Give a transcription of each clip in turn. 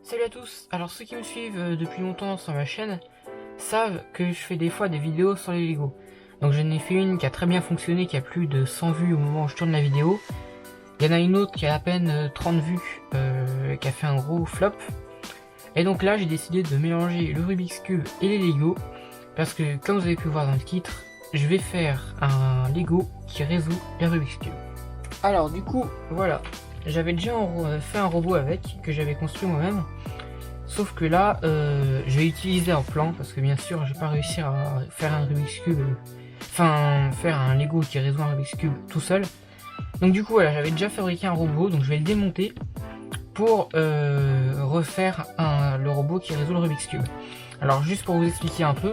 Salut à tous. Alors ceux qui me suivent depuis longtemps sur ma chaîne savent que je fais des fois des vidéos sur les Lego. Donc j'en ai fait une qui a très bien fonctionné, qui a plus de 100 vues au moment où je tourne la vidéo. Il y en a une autre qui a à peine 30 vues, qui a fait un gros flop. Et donc là j'ai décidé de mélanger le Rubik's Cube et les Lego, parce que comme vous avez pu voir dans le titre, je vais faire un Lego qui résout les Rubik's Cube. Alors du coup, voilà. J'avais déjà fait un robot avec, que j'avais construit moi-même. Sauf que là, je vais utiliser un plan, parce que bien sûr, je vais pas réussir à faire un Rubik's Cube, faire un Lego qui résout un Rubik's Cube tout seul. Donc du coup, voilà, j'avais déjà fabriqué un robot, donc je vais le démonter pour refaire le robot qui résout le Rubik's Cube. Alors juste pour vous expliquer un peu,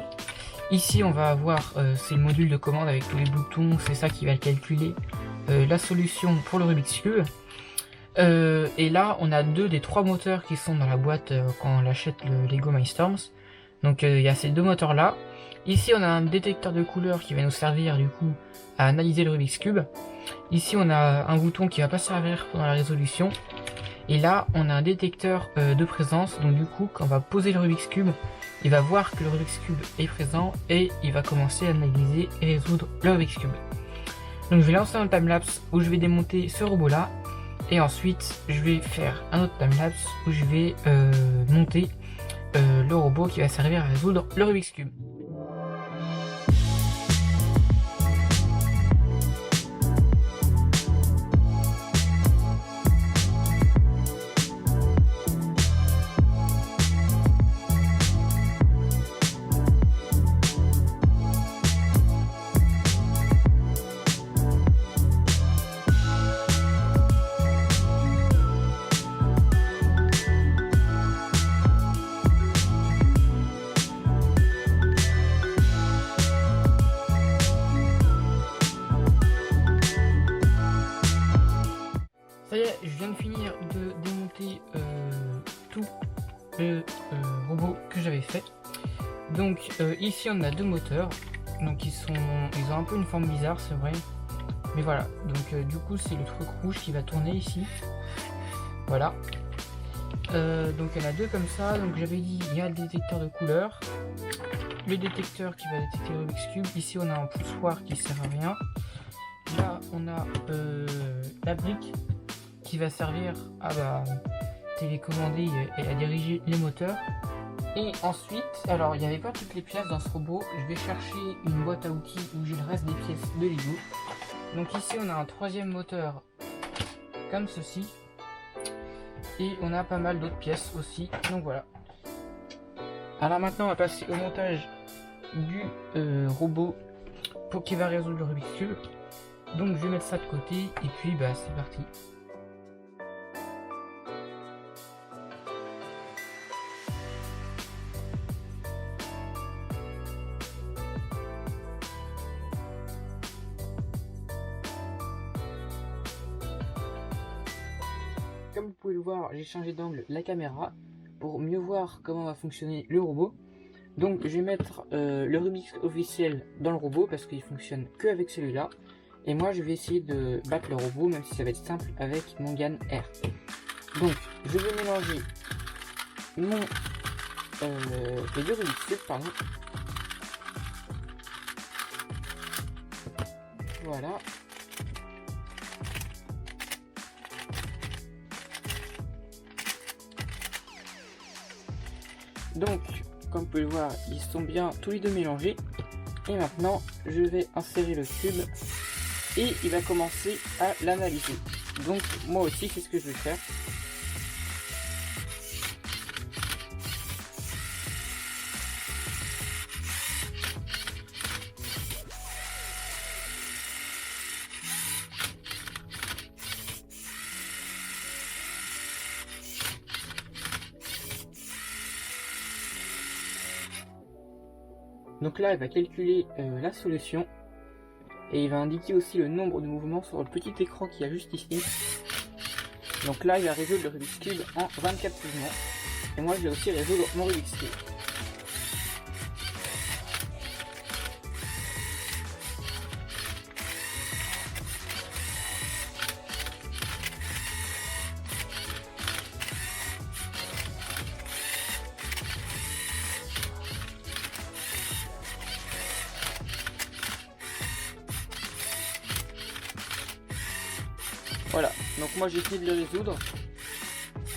ici on va avoir, c'est le module de commande avec tous les boutons, c'est ça qui va calculer la solution pour le Rubik's Cube. Et là on a deux des trois moteurs qui sont dans la boîte quand on achète le Lego Mindstorms. Donc il y a ces deux moteurs là. Ici on a un détecteur de couleurs qui va nous servir du coup à analyser le Rubik's Cube. Ici on a un bouton qui va pas servir pendant la résolution. Et là on a un détecteur de présence, donc du coup quand on va poser le Rubik's Cube, il va voir que le Rubik's Cube est présent et il va commencer à analyser et résoudre le Rubik's Cube. Donc je vais lancer un timelapse où je vais démonter ce robot là. Et ensuite, je vais faire un autre timelapse où je vais monter le robot qui va servir à résoudre le Rubik's Cube. Ça y est, je viens de finir de démonter tout le robot que j'avais fait. Donc ici on a deux moteurs, donc ils ont un peu une forme bizarre, c'est vrai, mais voilà. Donc du coup c'est le truc rouge qui va tourner ici, voilà. Donc il y en a deux comme ça. Donc j'avais dit il y a le détecteur de couleurs, le détecteur qui va détecter le Rubik's Cube. Ici on a un poussoir qui sert à rien. Là on a la brique qui va servir à télécommander et à diriger les moteurs. Et ensuite, alors il n'y avait pas toutes les pièces dans ce robot, je vais chercher une boîte à outils où j'ai le reste des pièces de Lego. Donc ici on a un troisième moteur comme ceci, et on a pas mal d'autres pièces aussi, donc voilà. Alors maintenant on va passer au montage du robot pour qu'il va résoudre le Rubik's Cube. Donc je vais mettre ça de côté et puis c'est parti. Comme vous pouvez le voir, j'ai changé d'angle la caméra pour mieux voir comment va fonctionner le robot. Donc je vais mettre le Rubik's officiel dans le robot parce qu'il fonctionne que avec celui-là. Et moi je vais essayer de battre le robot, même si ça va être simple, avec mon GAN R. Donc je vais mélanger les deux Rubik's Cube, pardon. Voilà. Donc, comme vous pouvez le voir, ils sont bien tous les deux mélangés. Et maintenant, je vais insérer le cube et il va commencer à l'analyser. Donc, moi aussi, c'est ce que je vais faire. Donc là, il va calculer la solution et il va indiquer aussi le nombre de mouvements sur le petit écran qu'il y a juste ici. Donc là, il va résoudre le Rubik's Cube en 24 mouvements. Et moi, je vais aussi résoudre mon Rubik's Cube. Voilà, donc moi j'ai essayé de le résoudre.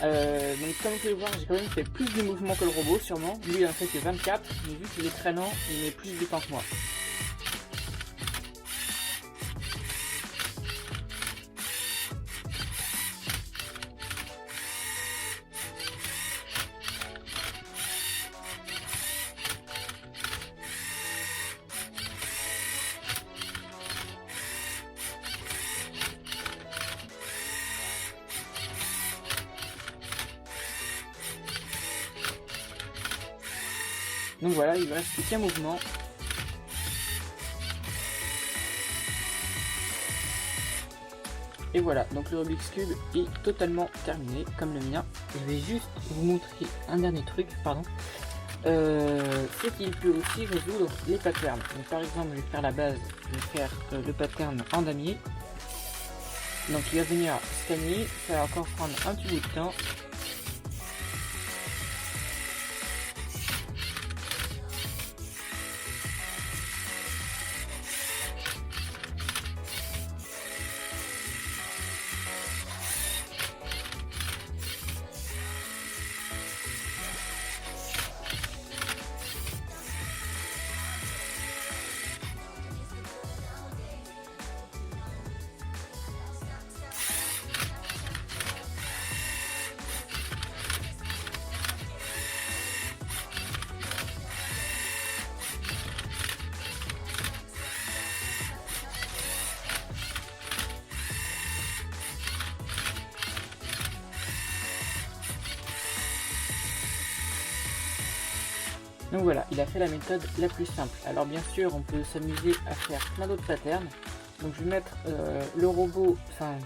Donc comme vous pouvez voir, j'ai quand même fait plus de mouvements que le robot sûrement. Lui il en fait que 24, mais vu qu'il est très lent, il met plus de temps que moi. Donc voilà, il ne reste plus qu'un mouvement. Et voilà, donc le Rubik's Cube est totalement terminé, comme le mien. Je vais juste vous montrer un dernier truc, pardon. C'est qu'il peut aussi résoudre les patterns. Donc par exemple, je vais faire la base, je vais faire le pattern en damier. Donc il va venir scanner, ça va encore prendre un petit bout de temps. Donc voilà, il a fait la méthode la plus simple. Alors bien sûr, on peut s'amuser à faire plein d'autres patterns. Donc je vais mettre le robot, enfin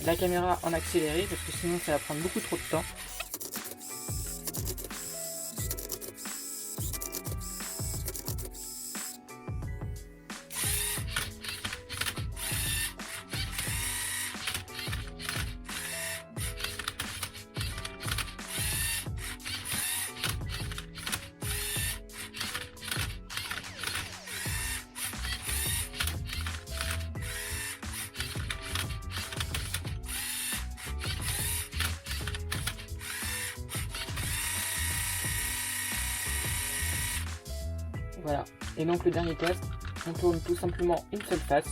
la caméra en accéléré parce que sinon ça va prendre beaucoup trop de temps. Voilà, et donc le dernier test, on tourne tout simplement une seule face.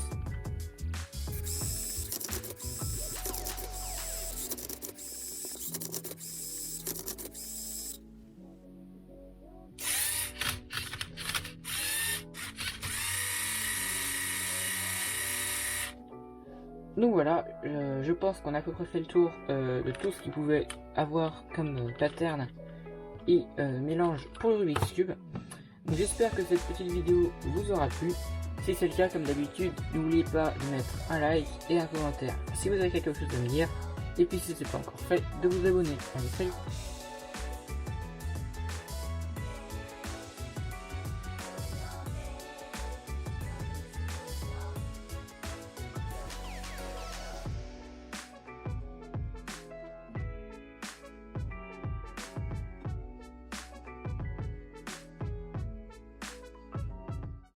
Donc voilà, je pense qu'on a à peu près fait le tour de tout ce qu'il pouvait avoir comme pattern et mélange pour le Rubik's Cube. J'espère que cette petite vidéo vous aura plu. Si c'est le cas, comme d'habitude, n'oubliez pas de mettre un like et un commentaire si vous avez quelque chose à me dire. Et puis si ce n'est pas encore fait, de vous abonner. Allez, salut!